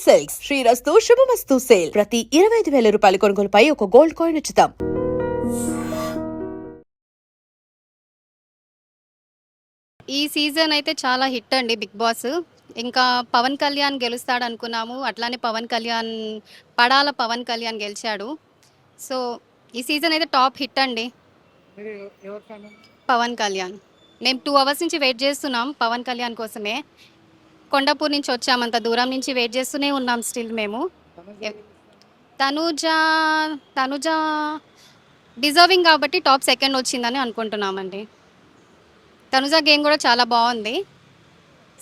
Silks శ్రీరస్తు శుభమస్తు sale ప్రతి 25,000 రూపాయల కొనుగోలుపై ఒక గోల్డ్ కాయిన్ ఉచితం. ఈ సీజన్ అయితే చాలా హిట్ అండి బిగ్ బాస్. ఇంకా పవన్ కళ్యాణ్ గెలుస్తాడు అనుకున్నాము. అట్లానే పవన్ కళ్యాణ్ గెలిచాడు. సో ఈ సీజన్ అయితే టాప్ హిట్ అండి. పవన్ కళ్యాణ్. మేము 2 అవర్స్ నుంచి వెయిట్ చేస్తున్నాం పవన్ కళ్యాణ్ కోసమే. కొండాపూర్ నుంచి వచ్చాము, అంత దూరం నుంచి వెయిట్ చేస్తూనే ఉన్నాం స్టిల్ మేము. తనూజ తనూజ డిజర్వింగ్ కాబట్టి టాప్ సెకండ్ వచ్చిందని అనుకుంటున్నామండి. తనుజ గేమ్ కూడా చాలా బాగుంది.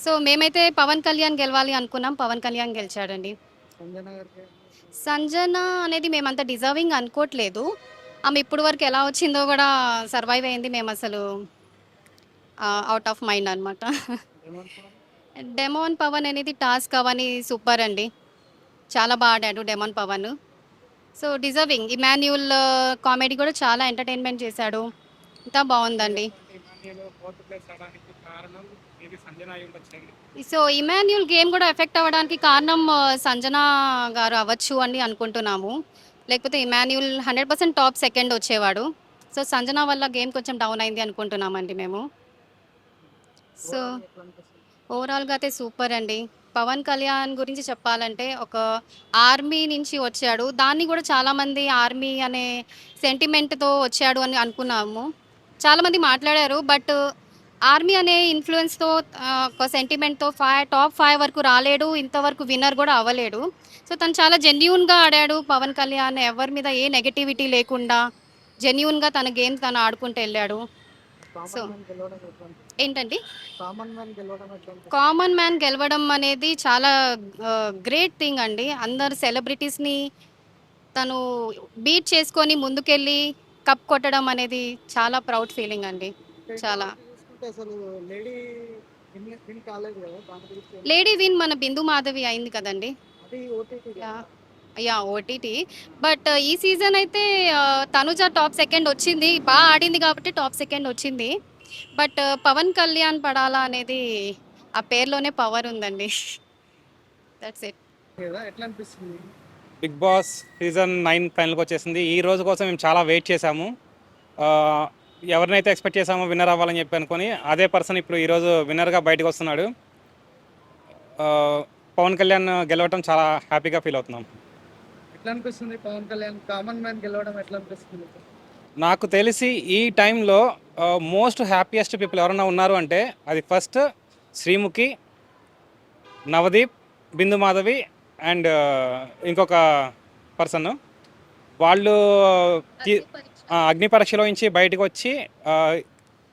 సో మేమైతే పవన్ కళ్యాణ్ గెలవాలి అనుకున్నాం, పవన్ కళ్యాణ్ గెలిచాడండి. సంజన అనేది మేమంత డిజర్వింగ్ అనుకోవట్లేదు. ఆమె ఇప్పుడు వరకు ఎలా వచ్చిందో కూడా సర్వైవ్ అయింది. మేము అసలు అవుట్ ఆఫ్ మైండ్ అనమాట. డెమోన్ పవన్ అనేది టాస్క్ అవని సూపర్ అండి, చాలా బాగా ఆడాడు demon Pavan. So deserving. Emmanuel comedy కూడా చాలా ఎంటర్టైన్మెంట్ చేశాడు, ఇంత బాగుందండి. సో ఇమాన్యుల్ గేమ్ కూడా ఎఫెక్ట్ అవ్వడానికి కారణం సంజన గారు అవ్వచ్చు అని అనుకుంటున్నాము. లేకపోతే ఇమాన్యుల్ 100% టాప్ సెకండ్ వచ్చేవాడు. సో సంజన వల్ల గేమ్ కొంచెం డౌన్ అయింది అనుకుంటున్నామండి మేము. సో ఓవరాల్గా అయితే సూపర్ అండి. పవన్ కళ్యాణ్ గురించి చెప్పాలంటే ఒక ఆర్మీ నుంచి వచ్చాడు, దాన్ని కూడా చాలామంది ఆర్మీ అనే సెంటిమెంట్తో వచ్చాడు అని అనుకున్నాము. చాలామంది మాట్లాడారు, బట్ ఆర్మీ అనే ఇన్ఫ్లుయెన్స్తో ఒక సెంటిమెంట్తో టాప్ 5 వరకు రాలేడు, ఇంతవరకు విన్నర్ కూడా అవ్వలేడు. సో తను చాలా జెన్యూన్గా ఆడాడు పవన్ కళ్యాణ్. ఎవరి మీద ఏ నెగటివిటీ లేకుండా జెన్యూన్గా తన గేమ్ తను ఆడుకుంటూ వెళ్ళాడు. సో ఏంటండి, కామన్ మ్యాన్ గెలవడం అనేది చాలా గ్రేట్ థింగ్ అండి. అందరు సెలబ్రిటీస్ని తను బీట్ చేసుకొని ముందుకెళ్ళి కప్ కొట్టడం అనేది చాలా ప్రౌడ్ ఫీలింగ్ అండి. చాలా లేడీ విన్ మన బిందు మాధవి అయింది కదండి. Ya OTT. బట్ ఈ సీజన్ అయితే తనుజ టాప్ సెకండ్ వచ్చింది, బాగా ఆడింది కాబట్టి టాప్ సెకండ్ వచ్చింది. బట్ పవన్ కళ్యాణ్ పడాలా అనేది ఆ పేరులోనే పవర్ ఉందండి. That's it. Big boss season 9 ఫైనల్కి వచ్చేసింది. ఈ రోజు కోసం మేము చాలా వెయిట్ చేశాము. ఎవరినైతే ఎక్స్పెక్ట్ చేసామో విన్నర్ అవ్వాలని చెప్పి అనుకొని అదే పర్సన్ ఇప్పుడు ఈరోజు విన్నర్గా బయటకు వస్తున్నాడు. పవన్ కళ్యాణ్ గెలవటం చాలా హ్యాపీగా ఫీల్ అవుతున్నాం. ఎట్లా అనిపిస్తుంది పవన్ కళ్యాణ్ కామన్ మ్యాన్ గెలవడం ఎట్లా అనిపిస్తుంది? నాకు తెలిసి ఈ టైంలో మోస్ట్ హ్యాపీయెస్ట్ పీపుల్ ఎవరైనా ఉన్నారు అంటే అది first Sreemukhi, Navdeep, Bindu Madhavi and ఇంకొక పర్సన్. వాళ్ళు అగ్ని పరీక్షలో నుంచి బయటకు వచ్చి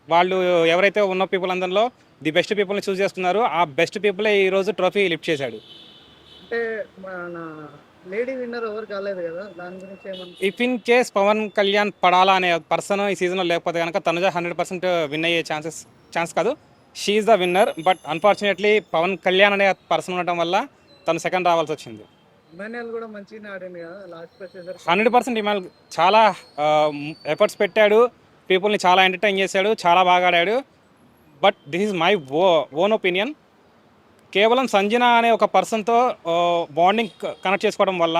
వాళ్ళు ఎవరైతే ఉన్న పీపుల్ అందరిలో ది బెస్ట్ పీపుల్ని చూస్ చేసుకున్నారు. ఆ బెస్ట్ పీపులే ఈరోజు ట్రోఫీ లిఫ్ట్ చేశాడు. అంటే మన లేడీ విన్నర్ ఎవరు కాలేదు కదా, దాని గురించి ఏమన్నా? If in case Pavan Kalyan Padala అనే పర్సన్ ఈ సీజన్లో లేకపోతే కనుక తనుజ 100% విన్ అయ్యే ఛాన్స్ కాదు, she is the winner. But unfortunately Pavan Kalyan అనే పర్సన్ ఉండటం వల్ల తను సెకండ్ రావాల్సి వచ్చింది. ఇమాన్యుల్ కూడా మంచిగానే ఆడింది కదా లాస్ట్ వచ్చేసరికి. 100% ఇమాన్యుల్ చాలా ఎఫర్ట్స్ పెట్టాడు, పీపుల్ని చాలా ఎంటర్టైన్ చేశాడు, చాలా బాగా ఆడాడు. But this is my own opinion. కేవలం సంజన అనే ఒక పర్సన్తో బాండింగ్ కనెక్ట్ చేసుకోవడం వల్ల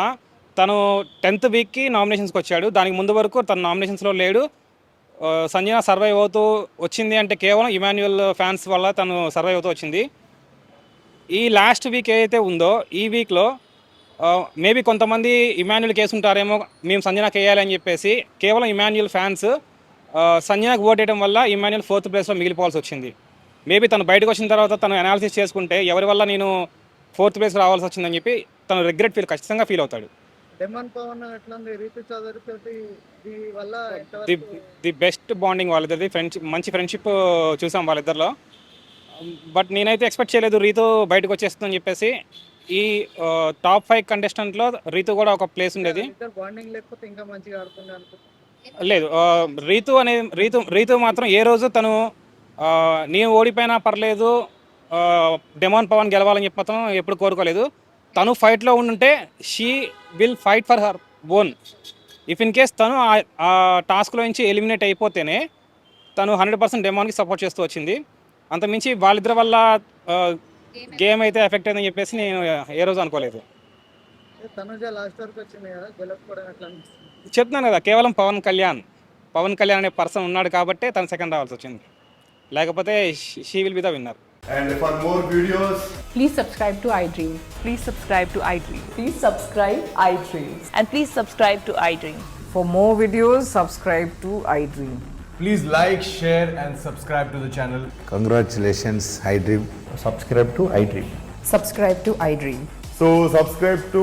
తను 10th వీక్కి నామినేషన్స్కి వచ్చాడు. దానికి ముందు వరకు తను నామినేషన్స్లో లేడు. సంజన సర్వైవ్ అవుతూ వచ్చింది అంటే కేవలం ఇమాన్యుయల్ ఫ్యాన్స్ వల్ల తను సర్వైవ్ అవుతూ వచ్చింది. ఈ లాస్ట్ వీక్ ఏదైతే ఉందో ఈ వీక్లో మేబీ కొంతమంది ఇమాన్యుల్ కేసు ఉంటారేమో, మేము సంజనాకి వేయాలి అని చెప్పేసి కేవలం ఇమాన్యుల్ ఫ్యాన్స్ సంజనాకి ఓట్ వేయడం వల్ల ఇమాన్యుల్ 4th ప్లేస్లో మిగిలిపోవాల్సి వచ్చింది. మేబీ తను బయటకు వచ్చిన తర్వాత తను అనాలిసిస్ చేసుకుంటే ఎవరి వల్ల నేను 4th ప్లేస్ రావాల్సి వచ్చిందని చెప్పి తను రిగ్రెట్ ఖచ్చితంగా ఫీల్ అవుతాడు. ది బెస్ట్ బాండింగ్ వాళ్ళిద్దరిది, మంచి ఫ్రెండ్షిప్ చూసాం వాళ్ళిద్దరిలో. బట్ నేనైతే ఎక్స్పెక్ట్ చేయలేదు రీతు బయటకు వచ్చేస్తుందని చెప్పేసి. ఈ టాప్ 5 కంటెస్టెంట్లో రీతు కూడా ఒక ప్లేస్ ఉండేది. లేదు, రీతు మాత్రం ఏ రోజు తను నేను ఓడిపోయినా పర్లేదు డెమాన్ పవన్ గెలవాలని చెప్పి మాత్రం ఎప్పుడు కోరుకోలేదు. తను ఫైట్లో ఉండుంటే she will fight for her own. If in case తను ఆ టాస్క్లో నుంచి ఎలిమినేట్ అయిపోతేనే తను 100% డెమాన్కి సపోర్ట్ చేస్తూ వచ్చింది. అంతమించి వాళ్ళిద్దరి వల్ల గేమ్ అయితే ఎఫెక్ట్ అయిందని చెప్పేసి నేను ఏ రోజు అనుకోలేదు. తనుజ లాస్ట్ వరకు వచ్చింది కదా, గెలవకపోవడం ఎట్లా అనిపిస్తుంది? చెప్తున్నాను కదా, కేవలం పవన్ కళ్యాణ్ అనే పర్సన్ ఉన్నాడు కాబట్టే తను సెకండ్ రావాల్సి వచ్చింది, లేకపోతే she will be the winner. And for more videos, Please subscribe to iDream. Please subscribe to iDream. Please subscribe iDream. And please subscribe to iDream. For more videos, subscribe to iDream. please like, share and subscribe to the channel. Congratulations, iDream. Subscribe to iDream. Subscribe to iDream. So subscribe to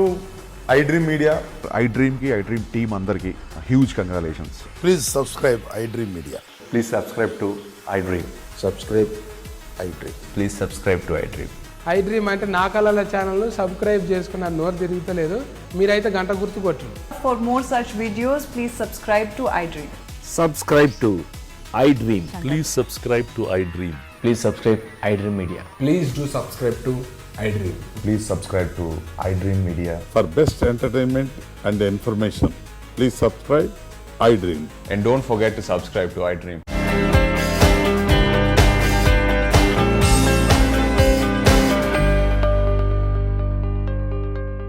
iDream Media. iDream ki iDream team andarki huge congratulations. Please subscribe iDream Media. Please subscribe to iDream. Subscribe iDream. Please subscribe to iDream. iDream అంటే నా కళల ఛానల్ను subscribe చేసుకున్న నోరు తిరుగుతలేదు, మీరైతే గంట గుర్తు కొట్టండి. For more such videos, please subscribe to iDream. Subscribe to iDream. Please subscribe to iDream. Please subscribe iDream Media. Please do subscribe to iDream. Please subscribe to iDream Media. For best entertainment and information, please subscribe iDream. And don't forget to subscribe to iDream.